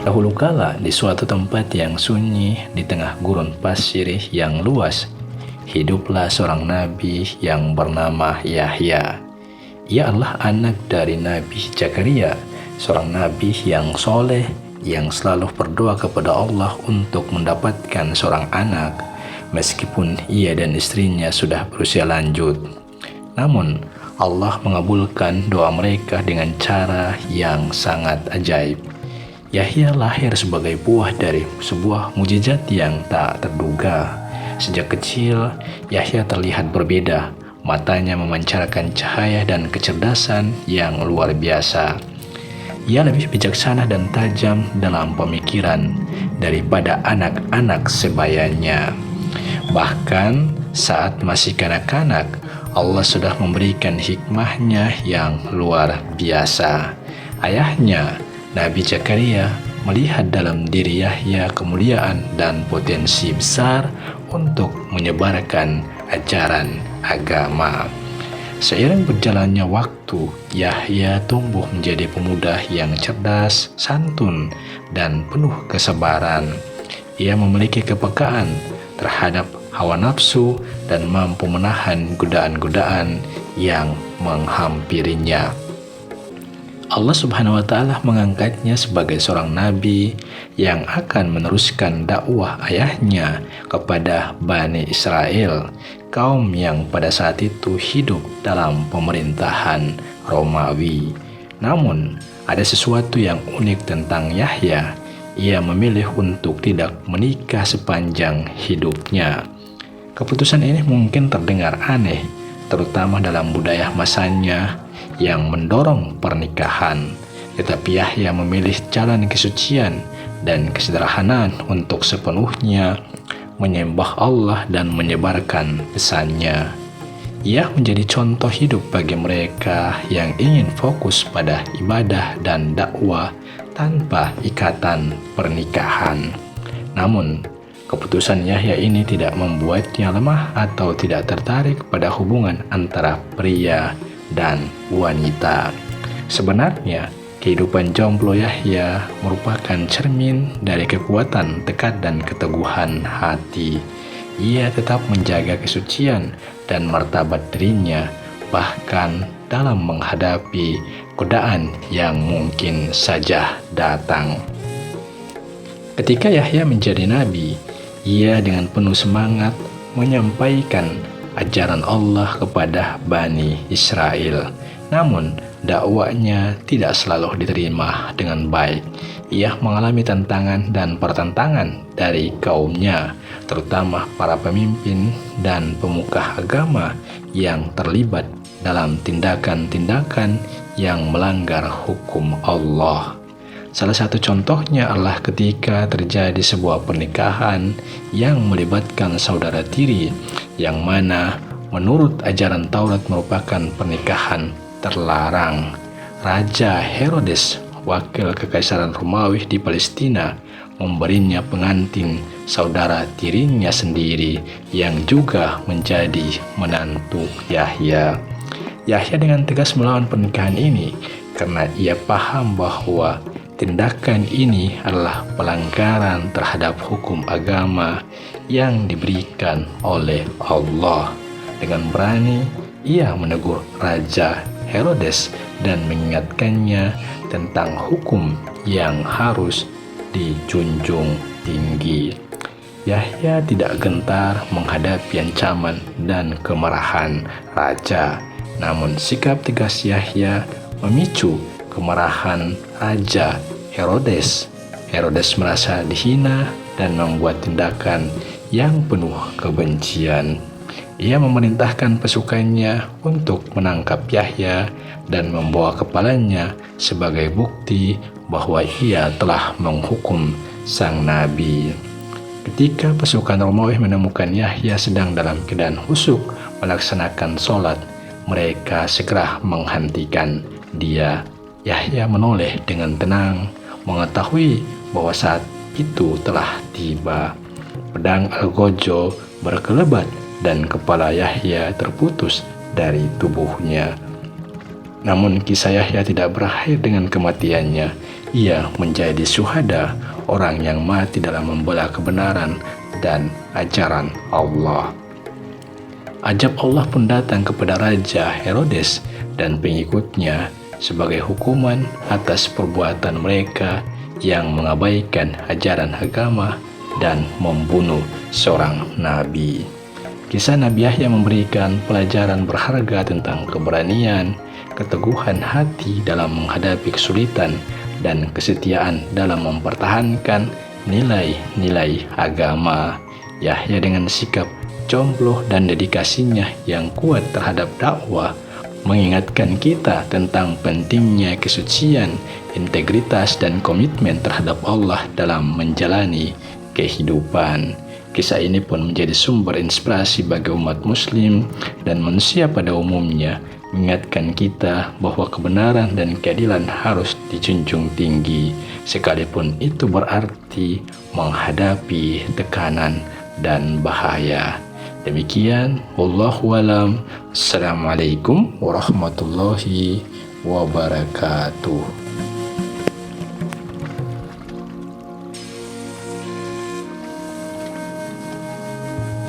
Dahulu kala di suatu tempat yang sunyi di tengah gurun pasir yang luas, hiduplah seorang nabi yang bernama Yahya. Ia adalah anak dari Nabi Zakaria, seorang nabi yang soleh yang selalu berdoa kepada Allah untuk mendapatkan seorang anak meskipun ia dan istrinya sudah berusia lanjut. Namun Allah mengabulkan doa mereka dengan cara yang sangat ajaib. Yahya lahir sebagai buah dari sebuah mukjizat yang tak terduga. Sejak kecil, Yahya terlihat berbeda. Matanya memancarkan cahaya dan kecerdasan yang luar biasa. Ia lebih bijaksana dan tajam dalam pemikiran daripada anak-anak sebayanya. Bahkan saat masih kanak-kanak, Allah sudah memberikan hikmahnya yang luar biasa. Ayahnya, Nabi Zakaria, melihat dalam diri Yahya kemuliaan dan potensi besar untuk menyebarkan ajaran agama. Seiring berjalannya waktu, Yahya tumbuh menjadi pemuda yang cerdas, santun, dan penuh kesabaran. Ia memiliki kepekaan terhadap hawa nafsu dan mampu menahan godaan-godaan yang menghampirinya. Allah Subhanahu wa Ta'ala mengangkatnya sebagai seorang nabi yang akan meneruskan dakwah ayahnya kepada Bani Israel, kaum yang pada saat itu hidup dalam pemerintahan Romawi. Namun, ada sesuatu yang unik tentang Yahya. Ia memilih untuk tidak menikah sepanjang hidupnya. Keputusan ini mungkin terdengar aneh, terutama dalam budaya masanya yang mendorong pernikahan. Tetapi Yahya memilih jalan kesucian dan kesederhanaan untuk sepenuhnya menyembah Allah dan menyebarkan pesannya. Ia menjadi contoh hidup bagi mereka yang ingin fokus pada ibadah dan dakwah tanpa ikatan pernikahan. Namun, keputusan Yahya ini tidak membuatnya lemah atau tidak tertarik pada hubungan antara pria dan wanita. Sebenarnya, kehidupan jomblo Yahya merupakan cermin dari kekuatan tekad dan keteguhan hati. Ia tetap menjaga kesucian dan martabat dirinya, bahkan dalam menghadapi godaan yang mungkin saja datang. Ketika Yahya menjadi nabi, ia dengan penuh semangat menyampaikan ajaran Allah kepada Bani Israel. Namun, dakwanya tidak selalu diterima dengan baik. Ia mengalami tantangan dan pertentangan dari kaumnya, terutama para pemimpin dan pemuka agama yang terlibat dalam tindakan-tindakan yang melanggar hukum Allah. Salah satu contohnya adalah ketika terjadi sebuah pernikahan yang melibatkan saudara tiri, yang mana menurut ajaran Taurat merupakan pernikahan terlarang. Raja Herodes, wakil kekaisaran Romawi di Palestina, memberinya pengantin saudara tirinya sendiri yang juga menjadi menantu Yahya. Yahya dengan tegas melawan pernikahan ini karena ia paham bahwa tindakan ini adalah pelanggaran terhadap hukum agama yang diberikan oleh Allah. Dengan berani, ia menegur Raja Herodes dan mengingatkannya tentang hukum yang harus dijunjung tinggi. Yahya tidak gentar menghadapi ancaman dan kemarahan raja. Namun sikap tegas Yahya memicu kemarahan Raja Herodes. Herodes merasa dihina dan membuat tindakan yang penuh kebencian. Ia memerintahkan pasukannya untuk menangkap Yahya dan membawa kepalanya sebagai bukti bahwa ia telah menghukum sang nabi. Ketika pasukan Romawi menemukan Yahya sedang dalam keadaan khusyuk melaksanakan sholat, mereka segera menghentikan dia. Yahya menoleh dengan tenang, mengetahui bahwa saat itu telah tiba. Pedang Algojo berkelebat dan kepala Yahya terputus dari tubuhnya. Namun kisah Yahya tidak berakhir dengan kematiannya. ia menjadi syuhada, orang yang mati dalam membela kebenaran dan ajaran Allah. Ajab Allah pun datang kepada Raja Herodes dan pengikutnya sebagai hukuman atas perbuatan mereka yang mengabaikan ajaran agama dan membunuh seorang nabi. Kisah Nabi Yahya memberikan pelajaran berharga tentang keberanian, keteguhan hati dalam menghadapi kesulitan, dan kesetiaan dalam mempertahankan nilai-nilai agama. Yahya dengan sikap jomblo dan dedikasinya yang kuat terhadap dakwah mengingatkan kita tentang pentingnya kesucian, integritas, dan komitmen terhadap Allah dalam menjalani kehidupan. Kisah ini pun menjadi sumber inspirasi bagi umat muslim dan manusia pada umumnya, mengingatkan kita bahwa kebenaran dan keadilan harus dijunjung tinggi, sekalipun itu berarti menghadapi tekanan dan bahaya. Demikian, wallahu alam. Assalamualaikum warahmatullahi wabarakatuh.